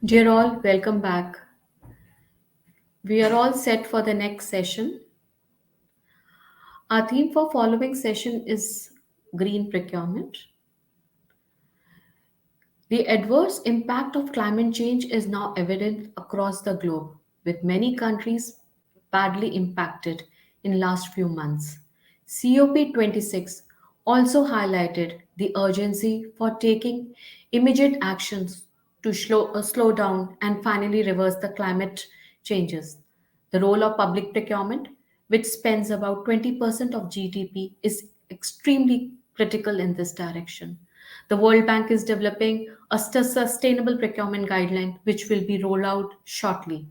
Dear all, welcome back. We are all set for the next session. Our theme for following session is green procurement. The adverse impact of climate change is now evident across the globe, with many countries badly impacted in last few months. COP26 also highlighted the urgency for taking immediate actions to slow down and finally reverse the climate changes. The role of public procurement, which spends about 20% of GDP, is extremely critical in this direction. The World Bank is developing a sustainable procurement guideline which will be rolled out shortly.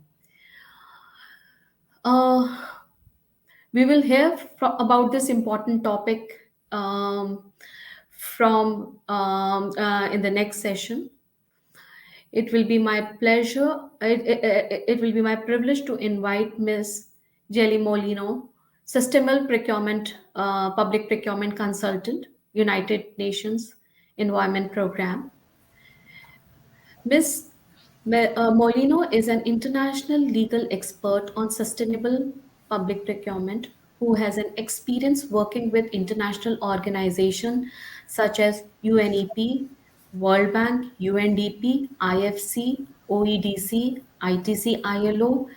Uh, we will hear about this important topic from in the next session. It will be my pleasure. It will be my privilege to invite Ms. Jellie Molino, Sustainable Procurement, Public Procurement Consultant, United Nations Environment Program. Ms. Molino is an international legal expert on sustainable public procurement who has an experience working with international organizations such as UNEP, World Bank, UNDP, IFC, OEDC, ITC, ILO,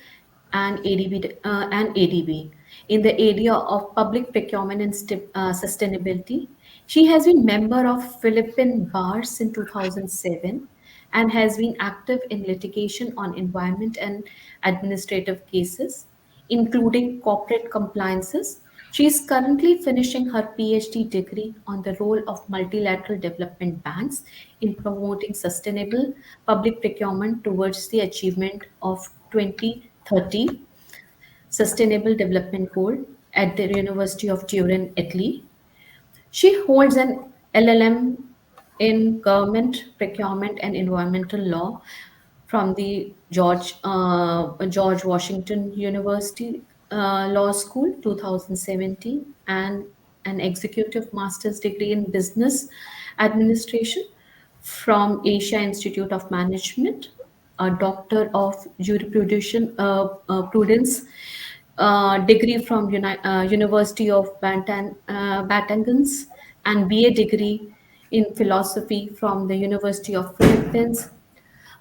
and ADB in the area of public procurement and sustainability. She has been member of Philippine Bar since 2007 and has been active in litigation on environment and administrative cases, including corporate compliances. She is currently finishing her PhD degree on the role of multilateral development banks in promoting sustainable public procurement towards the achievement of 2030 Sustainable Development Goal at the University of Turin, Italy. She holds an LLM in Government, Procurement, and Environmental Law from the George Washington University Law School, 2017, and an Executive Master's degree in Business Administration from Asia Institute of Management, a Doctor of Prudence degree from University of Batangans, and BA degree in philosophy from the University of Philippines.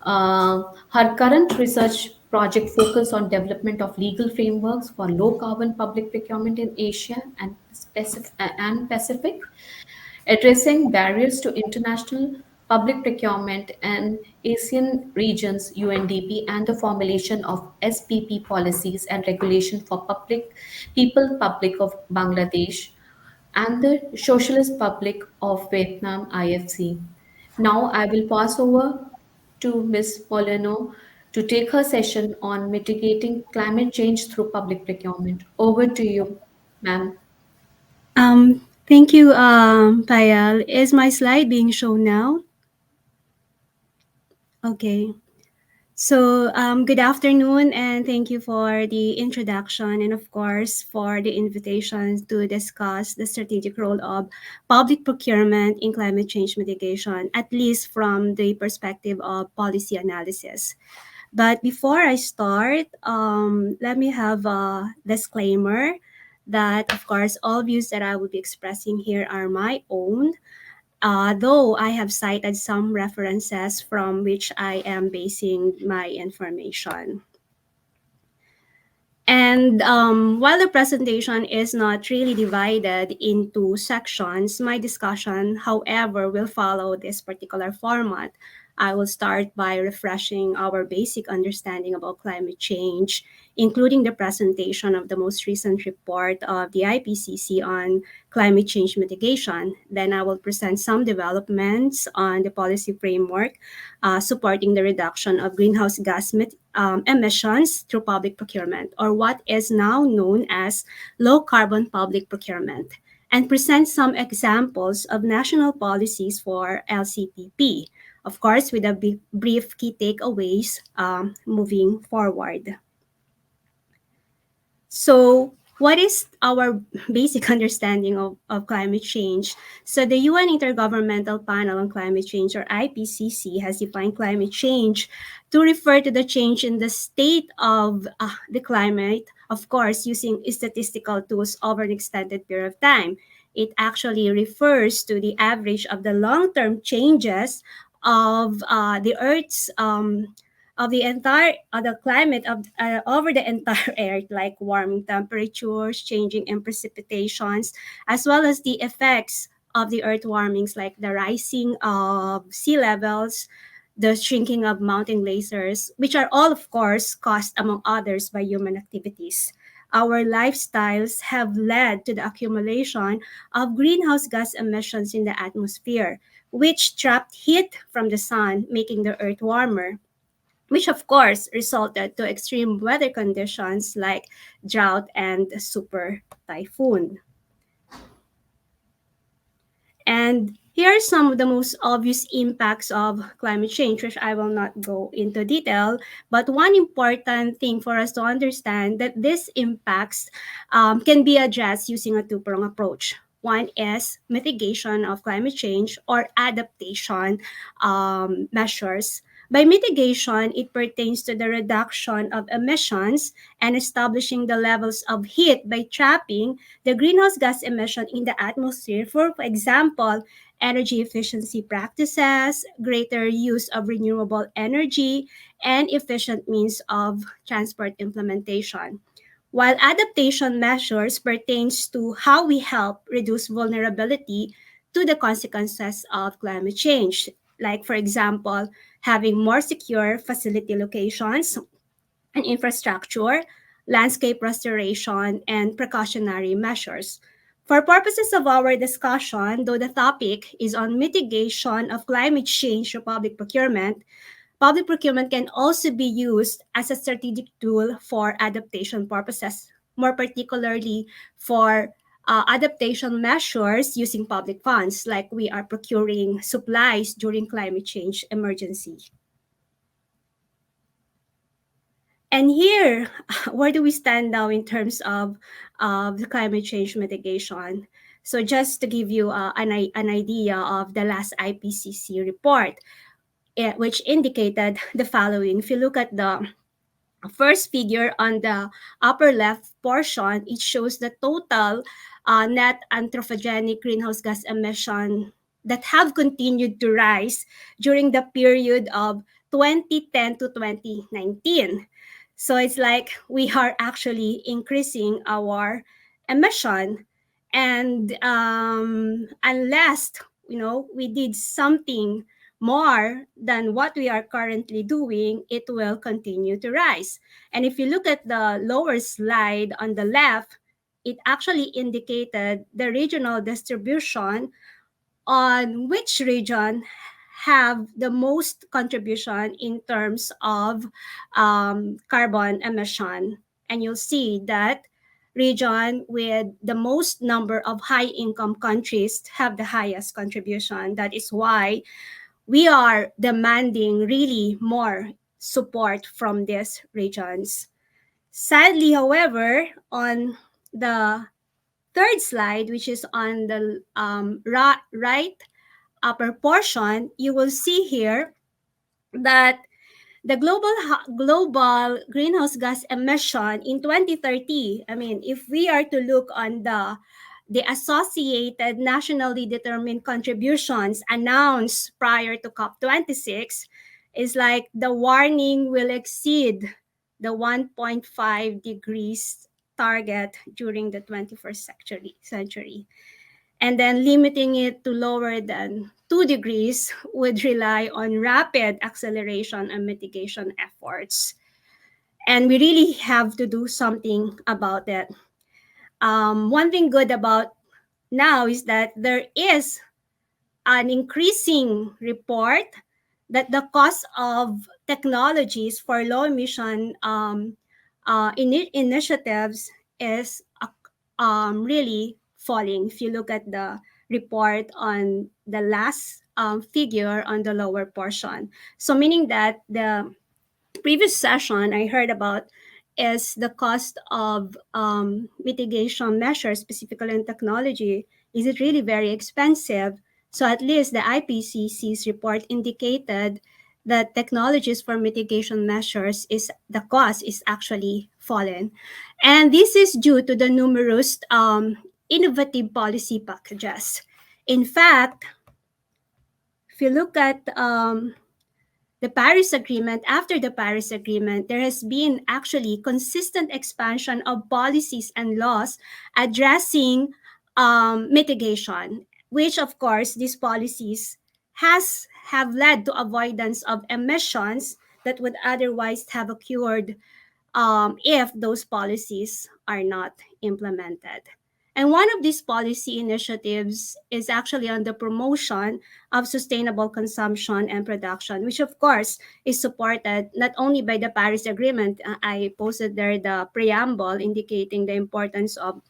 Her current research project focus on development of legal frameworks for low carbon public procurement in Asia and Pacific, addressing barriers to international public procurement and ASEAN regions UNDP and the formulation of SPP policies and regulation for People Public of Bangladesh and the Socialist Republic of Vietnam IFC. Now I will pass over to Ms. Molino to take her session on mitigating climate change through public procurement. Over to you, ma'am. Thank you, Payal. Is my slide being shown now? Okay. So, good afternoon, and thank you for the introduction and, of course, for the invitation to discuss the strategic role of public procurement in climate change mitigation, at least from the perspective of policy analysis. But before I start, let me have a disclaimer that, of course, all views that I will be expressing here are my own, though I have cited some references from which I am basing my information. And while the presentation is not really divided into sections, my discussion, however, will follow this particular format. I will start by refreshing our basic understanding about climate change, including the presentation of the most recent report of the IPCC on climate change mitigation. Then I will present some developments on the policy framework supporting the reduction of greenhouse gas emissions through public procurement, or what is now known as low carbon public procurement, and present some examples of national policies for LCPP, of course, with a brief key takeaways moving forward. So, what is our basic understanding of climate change? So the UN Intergovernmental Panel on Climate Change, or IPCC, has defined climate change to refer to the change in the state of the climate, of course, using statistical tools over an extended period of time. It actually refers to the average of the long-term changes of the Earth's of the entire the climate of over the entire earth, like warming temperatures, changing in precipitations, as well as the effects of the earth warmings, like the rising of sea levels, the shrinking of mountain glaciers, which are all, of course, caused, among others, by human activities. Our lifestyles have led to the accumulation of greenhouse gas emissions in the atmosphere, which trapped heat from the sun, making the earth warmer, which of course resulted to extreme weather conditions like drought and super typhoon. And here are some of the most obvious impacts of climate change, which I will not go into detail. But one important thing for us to understand that these impacts can be addressed using a two-pronged approach. One is mitigation of climate change or adaptation measures. By mitigation, it pertains to the reduction of emissions and establishing the levels of heat by trapping the greenhouse gas emission in the atmosphere. For example, energy efficiency practices, greater use of renewable energy, and efficient means of transport implementation. While adaptation measures pertains to how we help reduce vulnerability to the consequences of climate change, like for example, having more secure facility locations and infrastructure, landscape restoration, and precautionary measures. For purposes of our discussion, though the topic is on mitigation of climate change through public procurement can also be used as a strategic tool for adaptation purposes, more particularly for adaptation measures using public funds, like we are procuring supplies during climate change emergency. And here, where do we stand now in terms of the climate change mitigation? So just to give you an idea of the last IPCC report, which indicated the following. If you look at the first figure on the upper left portion, it shows the total net anthropogenic greenhouse gas emission that have continued to rise during the period of 2010 to 2019. So it's like we are actually increasing our emission, and unless we did something more than what we are currently doing, it will continue to rise. And if you look at the lower slide on the left, it actually indicated the regional distribution on which region have the most contribution in terms of carbon emission. And you'll see that region with the most number of high income countries have the highest contribution. That is why we are demanding really more support from these regions. Sadly, however, on the third slide, which is on the right upper portion, you will see here that the global greenhouse gas emission in 2030, I mean, if we are to look on the associated nationally determined contributions announced prior to COP26, is like the warning will exceed the 1.5 degrees target during the 21st century. And then limiting it to lower than 2 degrees would rely on rapid acceleration and mitigation efforts. And we really have to do something about it. One thing good about now is that there is an increasing report that the cost of technologies for low emission initiatives is really falling. If you look at the report on the last figure on the lower portion. So meaning that the previous session, I heard about is the cost of mitigation measures, specifically in technology. Is it really very expensive? So at least the IPCC's report indicated that technologies for mitigation measures is the cost is actually fallen. And this is due to the numerous innovative policy packages. In fact, if you look at the Paris Agreement, after the Paris Agreement, there has been actually consistent expansion of policies and laws addressing mitigation, which of course these policies have led to avoidance of emissions that would otherwise have occurred if those policies are not implemented. And one of these policy initiatives is actually on the promotion of sustainable consumption and production, which of course is supported not only by the Paris Agreement. I posted there the preamble indicating the importance of,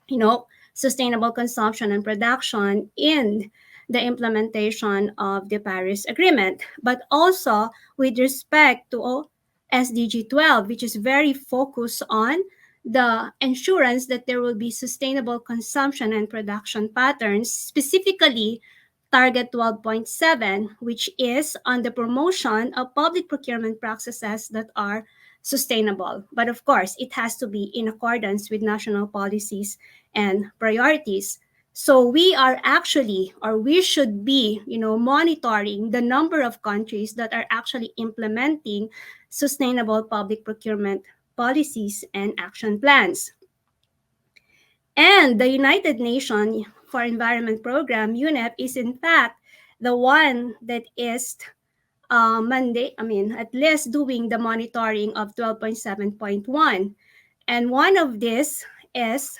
you know, sustainable consumption and production in the implementation of the Paris Agreement, but also with respect to SDG 12, which is very focused on the assurance that there will be sustainable consumption and production patterns, specifically Target 12.7, which is on the promotion of public procurement practices that are sustainable. But of course, it has to be in accordance with national policies and priorities. So we are actually, or we should be, monitoring the number of countries that are actually implementing sustainable public procurement policies and action plans. And the United Nations for Environment Program, UNEP, is in fact the one that is at least doing the monitoring of 12.7.1. And one of this is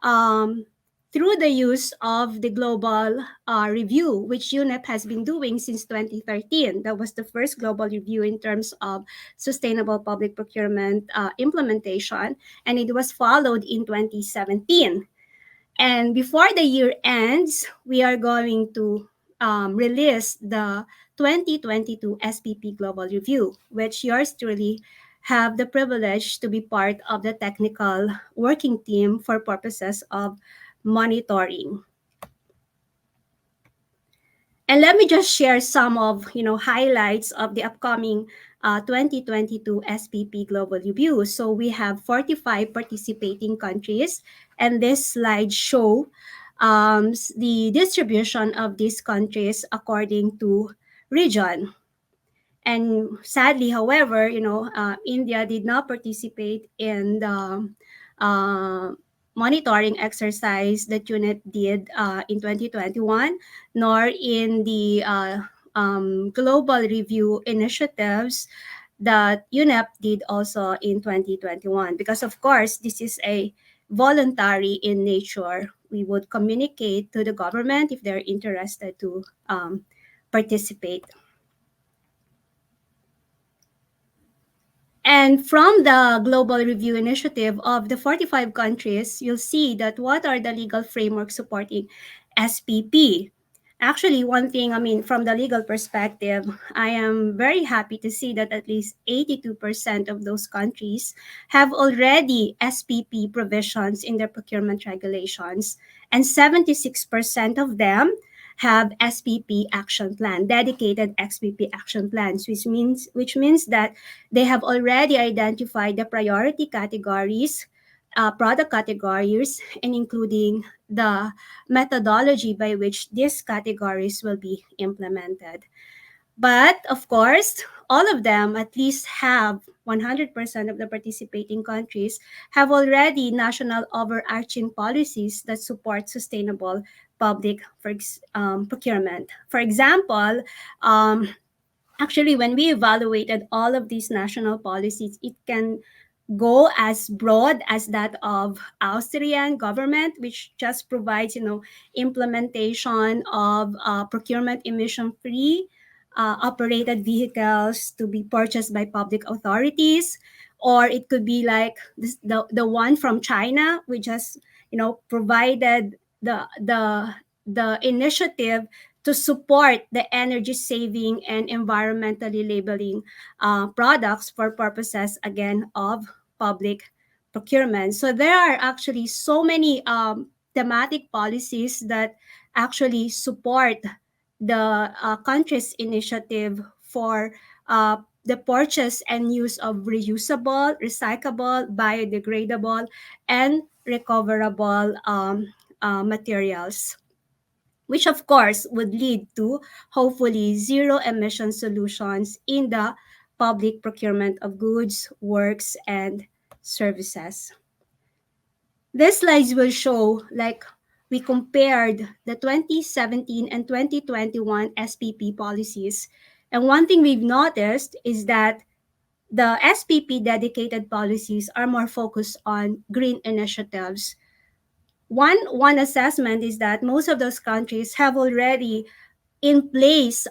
um, through the use of the global review, which UNEP has been doing since 2013. That was the first global review in terms of sustainable public procurement implementation, and it was followed in 2017. And before the year ends, we are going to release the 2022 SPP Global Review, which yours truly have the privilege to be part of the technical working team for purposes of monitoring. And let me just share some of highlights of the upcoming 2022 SPP Global Review. So we have 45 participating countries, and this slide show the distribution of these countries according to region. And sadly, however, India did not participate in the monitoring exercise that UNEP did in 2021, nor in the global review initiatives that UNEP did also in 2021. Because of course, this is a voluntary in nature. We would communicate to the government if they're interested to participate. And from the Global Review Initiative of the 45 countries, you'll see that what are the legal frameworks supporting SPP. Actually, one thing, from the legal perspective, I am very happy to see that at least 82% of those countries have already SPP provisions in their procurement regulations, and 76% of them have SPP action plan, dedicated SPP action plans, which means that they have already identified the priority categories, product categories, and including the methodology by which these categories will be implemented. But of course, all of them at least have 100% of the participating countries have already national overarching policies that support sustainable public procurement. For example, actually, when we evaluated all of these national policies, it can go as broad as that of Austrian government, which just provides, implementation of procurement emission-free operated vehicles to be purchased by public authorities. Or it could be like the one from China, which just, provided the initiative to support the energy saving and environmentally labeling products for purposes, again, of public procurement. So there are actually so many thematic policies that actually support the country's initiative for the purchase and use of reusable, recyclable, biodegradable, and recoverable materials, which of course would lead to hopefully zero emission solutions in the public procurement of goods, works, and services. These slides will show like we compared the 2017 and 2021 SPP policies. And one thing we've noticed is that the SPP dedicated policies are more focused on green initiatives. One assessment is that most of those countries have already in place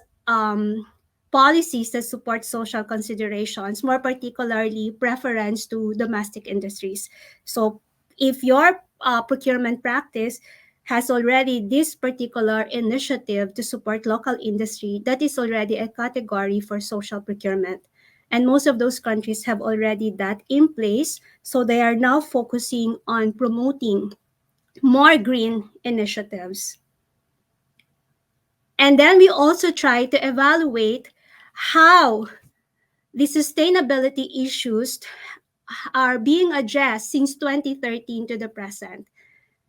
policies that support social considerations, more particularly preference to domestic industries. So if your procurement practice has already this particular initiative to support local industry, that is already a category for social procurement. And most of those countries have already that in place. So they are now focusing on promoting more green initiatives. And then we also try to evaluate how the sustainability issues are being addressed since 2013 to the present.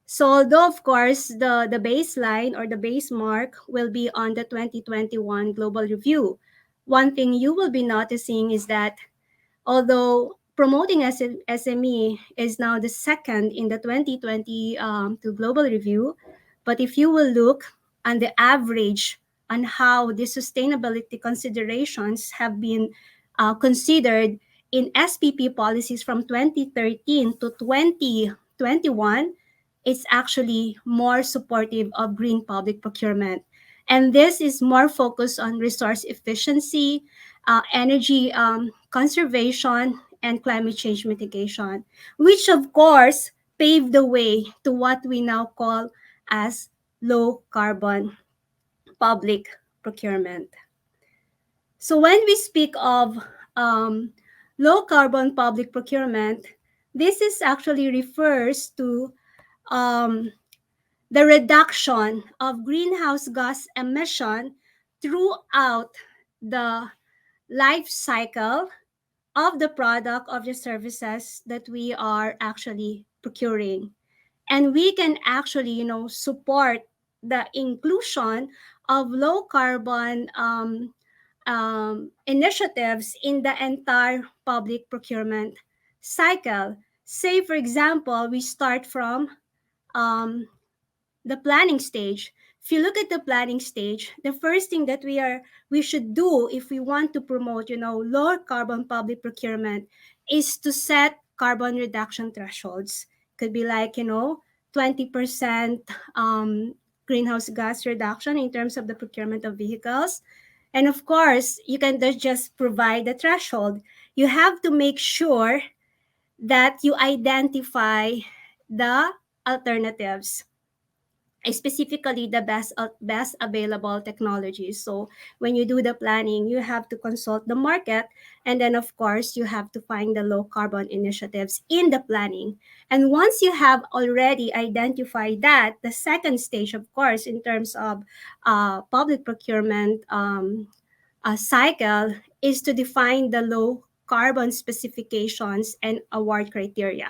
So although of course the baseline or the base mark will be on the 2021 global review, one thing you will be noticing is that although promoting SME is now the second in the 2020 to global review, but if you will look on the average on how the sustainability considerations have been considered in SPP policies from 2013 to 2021, it's actually more supportive of green public procurement. And this is more focused on resource efficiency, energy conservation, and climate change mitigation, which of course paved the way to what we now call as low carbon public procurement. So when we speak of low carbon public procurement, this is actually refers to um, the reduction of greenhouse gas emission throughout the life cycle of the product of the services that we are actually procuring. And we can actually, support the inclusion of low carbon initiatives in the entire public procurement cycle. Say, for example, we start from um, the planning stage. If you look at the planning stage, the first thing that we should do if we want to promote, lower carbon public procurement is to set carbon reduction thresholds. Could be like, 20% greenhouse gas reduction in terms of the procurement of vehicles. And of course, you can just provide the threshold. You have to make sure that you identify the alternatives, specifically the best available technologies. So when you do the planning, you have to consult the market, and then of course you have to find the low carbon initiatives in the planning. And once you have already identified that, the second stage, of course, in terms of public procurement cycle, is to define the low carbon specifications and award criteria.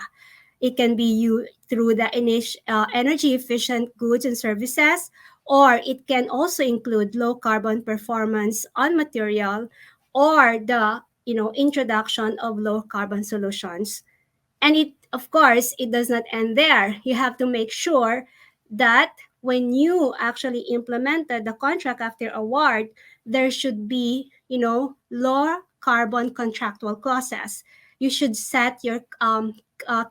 It can be used through the energy efficient goods and services, or it can also include low carbon performance on material, or the introduction of low carbon solutions. And it, of course, it does not end there. You have to make sure that when you actually implemented the contract after award, there should be, low carbon contractual clauses. You should set your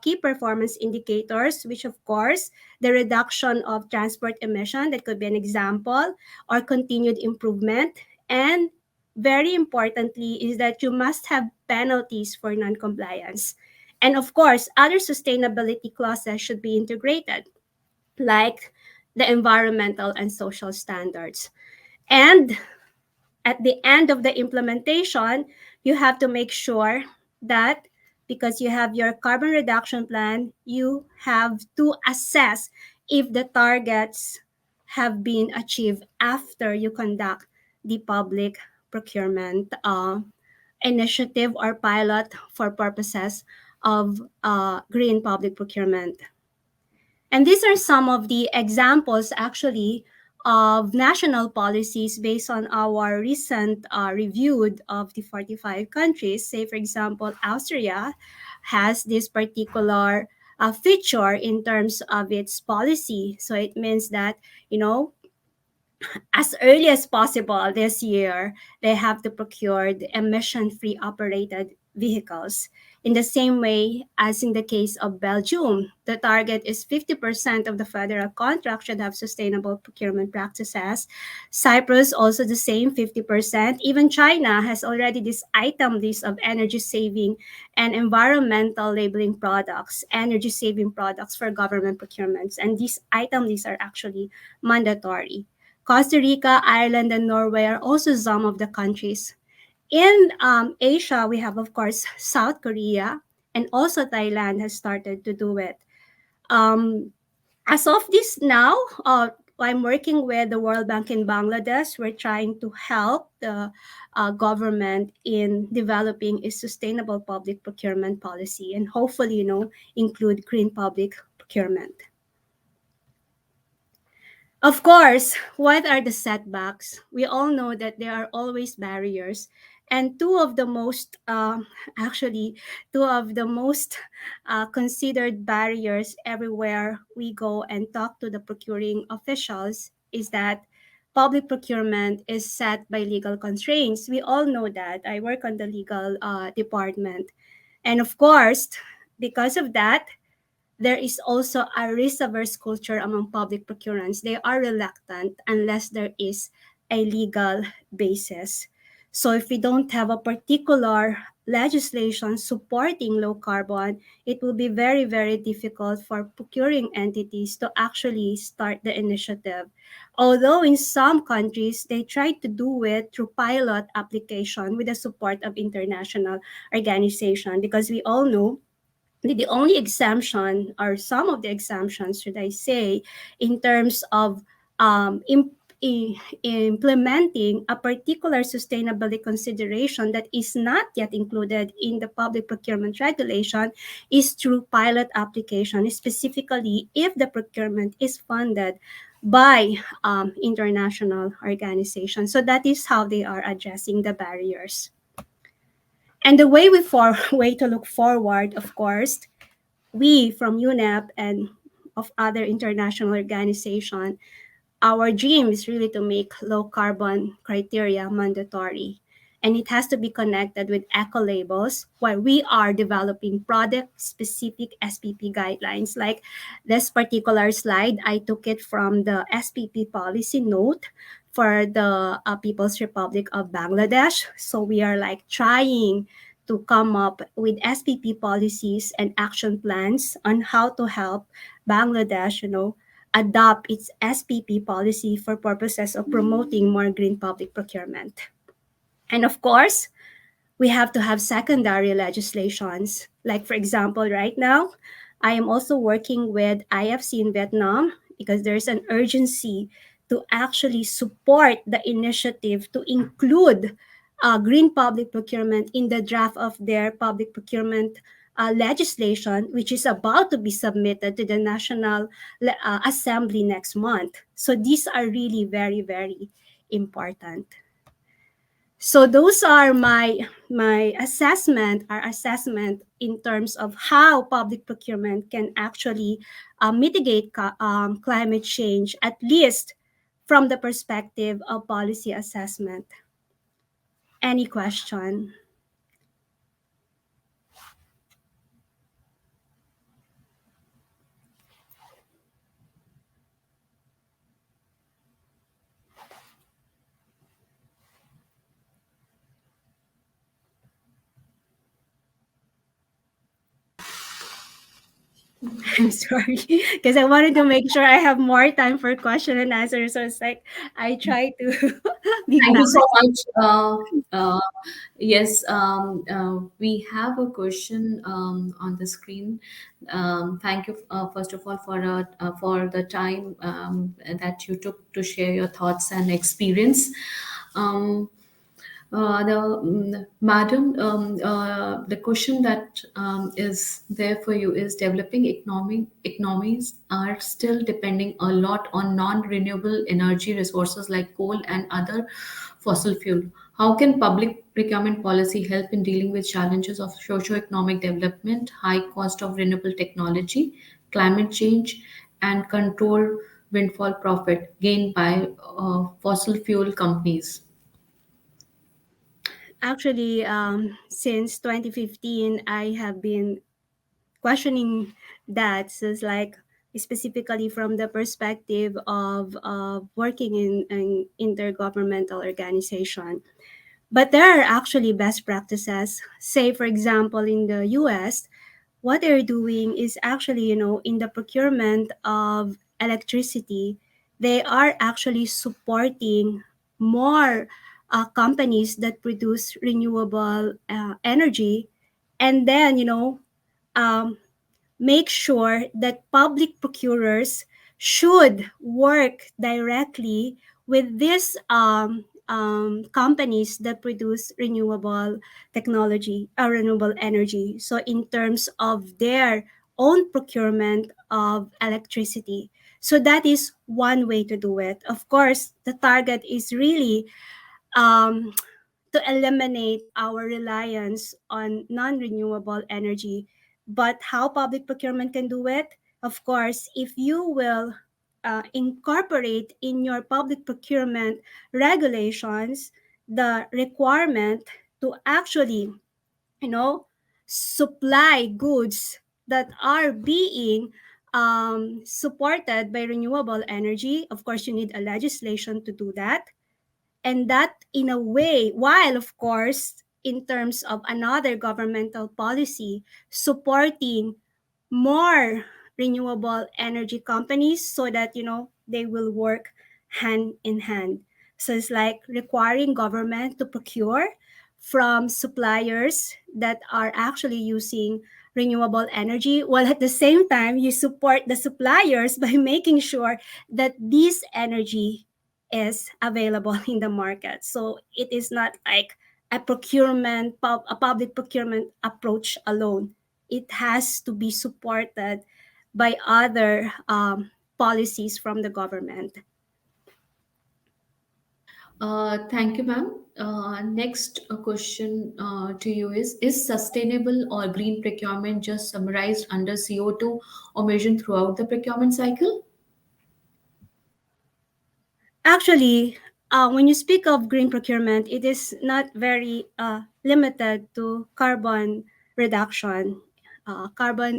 key performance indicators, which of course, the reduction of transport emission, that could be an example, or continued improvement. And very importantly is that you must have penalties for non-compliance. And of course, other sustainability clauses should be integrated, like the environmental and social standards. And at the end of the implementation, you have to make sure that because you have your carbon reduction plan, you have to assess if the targets have been achieved after you conduct the public procurement initiative or pilot for purposes of green public procurement. And these are some of the examples actually of national policies based on our recent reviewed of the 45 countries. Say, for example, Austria has this particular feature in terms of its policy. So it means that, you know, as early as possible this year, they have to procure the emission-free operated vehicles. In the same way as in the case of Belgium, the target is 50% of the federal contract should have sustainable procurement practices. Cyprus also the same, 50%. Even China has already this item list of energy saving and environmental labeling products, energy saving products for government procurements. And these item lists are actually mandatory. Costa Rica, Ireland, and Norway are also some of the countries. In Asia, we have, of course, South Korea, and also Thailand has started to do it. As of this now, I'm working with the World Bank in Bangladesh. We're trying to help the government in developing a sustainable public procurement policy and hopefully, include green public procurement. Of course, what are the setbacks? We all know that there are always barriers. And two of the most considered barriers everywhere we go and talk to the procuring officials is that public procurement is set by legal constraints. We all know that. I work on the legal department. And of course, because of that, there is also a risk-averse culture among public procurants. They are reluctant unless there is a legal basis. So if we don't have a particular legislation supporting low carbon, it will be very, very difficult for procuring entities to actually start the initiative. Although in some countries, they try to do it through pilot application with the support of international organization, because we all know the only exemption, or some of the exemptions, should I say, in terms of implementing a particular sustainability consideration that is not yet included in the public procurement regulation is through pilot application, specifically if the procurement is funded by international organizations. So that is how they are addressing the barriers. And the way to look forward, of course, we from UNEP and of other international organizations, our dream is really to make low carbon criteria mandatory. And it has to be connected with eco labels, where we are developing product specific SPP guidelines. Like this particular slide, I took it from the SPP policy note for the People's Republic of Bangladesh. So we are like trying to come up with SPP policies and action plans on how to help Bangladesh, adopt its SPP policy for purposes of promoting more green public procurement. And of course, we have to have secondary legislations. Like, for example, right now, I am also working with IFC in Vietnam because there's an urgency to actually support the initiative to include green public procurement in the draft of their public procurement legislation, which is about to be submitted to the National Assembly next month. So these are really very, very important. So those are my assessment, our assessment in terms of how public procurement can actually mitigate climate change, at least from the perspective of policy assessment. Any question? I'm sorry, because I wanted to make sure I have more time for question and answer. So it's like I try to be Thank you so fast. much. Yes, we have a question on the screen. Thank you, first of all, for the time that you took to share your thoughts and experience. Um, the question that is there for you is developing economies are still depending a lot on non-renewable energy resources like coal and other fossil fuel. How can public procurement policy help in dealing with challenges of socio-economic development, high cost of renewable technology, climate change, and control windfall profit gained by fossil fuel companies? Actually, since 2015, I have been questioning that. So it's like specifically from the perspective of working in an intergovernmental organization. But there are actually best practices. Say, for example, in the US, what they're doing is actually, in the procurement of electricity, they are actually supporting more companies that produce renewable energy. And then, um, make sure that public procurers should work directly with these companies that produce renewable technology or renewable energy. So, in terms of their own procurement of electricity. So, that is one way to do it. Of course, the target is really um, to eliminate our reliance on non-renewable energy. But how public procurement can do it? Of course, if you will incorporate in your public procurement regulations the requirement to actually, you know, supply goods that are being supported by renewable energy. Of course, you need a legislation to do that, and that in a way, while of course in terms of another governmental policy supporting more renewable energy companies, so that they will work hand in hand. So it's like requiring government to procure from suppliers that are actually using renewable energy, while at the same time you support the suppliers by making sure that this energy is available in the market. So it is not like a public procurement approach alone. It has to be supported by other policies from the government. Thank you, ma'am. Next question to you is sustainable or green procurement just summarized under CO2 emission throughout the procurement cycle? Actually, when you speak of green procurement, it is not very limited to carbon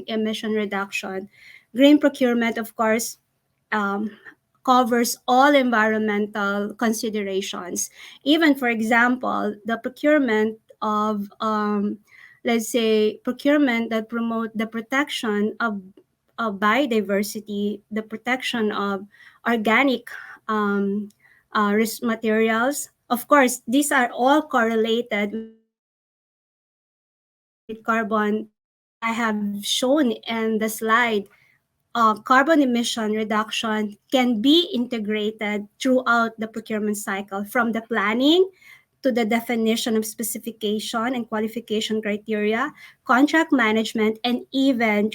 emission reduction. Green procurement, of course, um, covers all environmental considerations. Even, for example, the procurement of, let's say, procurement that promote the protection of biodiversity, the protection of organic um, materials. Of course, these are all correlated with carbon emission. As I have shown in the slide, carbon emission reduction can be integrated throughout the procurement cycle, from the planning to the definition of specification and qualification criteria, contract management, and even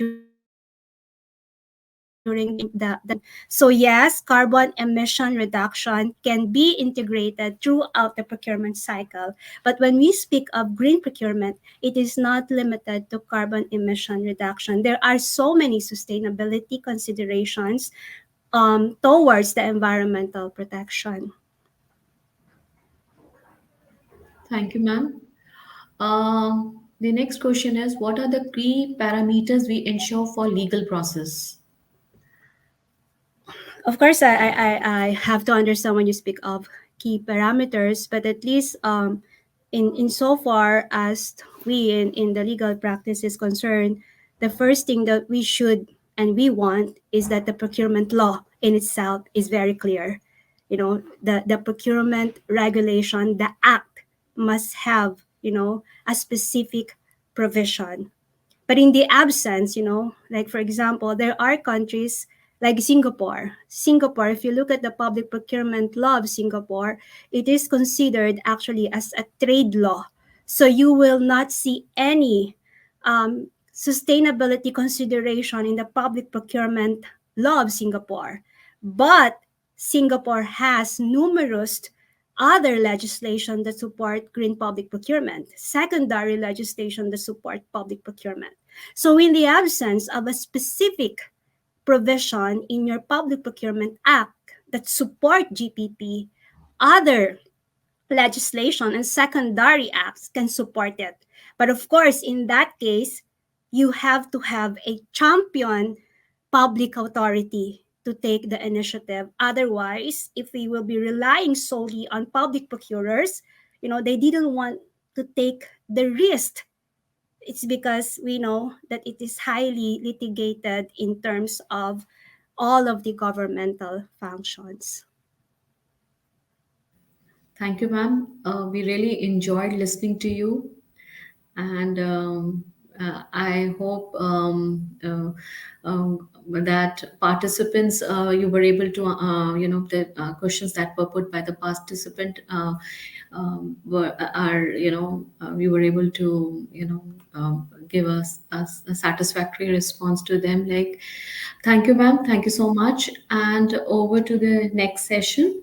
during the So yes, carbon emission reduction can be integrated throughout the procurement cycle. But when we speak of green procurement, it is not limited to carbon emission reduction. There are so many sustainability considerations towards the environmental protection. Thank you, ma'am. The next question is what are the key parameters we ensure for legal process? Of course, I have to understand when you speak of key parameters, but at least in so far as we in the legal practice is concerned, the first thing that we should and we want is that the procurement law in itself is very clear. The procurement regulation, the act must have, a specific provision. But in the absence, like for example, there are countries like Singapore. Singapore, if you look at the public procurement law of Singapore, it is considered actually as a trade law. So you will not see any sustainability consideration in the public procurement law of Singapore. But Singapore has numerous other legislation that support green public procurement, secondary legislation that support public procurement. So in the absence of a specific provision in your Public Procurement Act that support GPP, other legislation and secondary acts can support it. But of course, in that case, you have to have a champion public authority to take the initiative. Otherwise, if we will be relying solely on public procurers, they didn't want to take the risk. It's because we know that it is highly litigated in terms of all of the governmental functions. Thank you, ma'am. We really enjoyed listening to you, and I hope that participants, you were able to, the questions that were put by the participant were are we were able to give us a satisfactory response to them. Like, thank you, ma'am. Thank you so much, and over to the next session.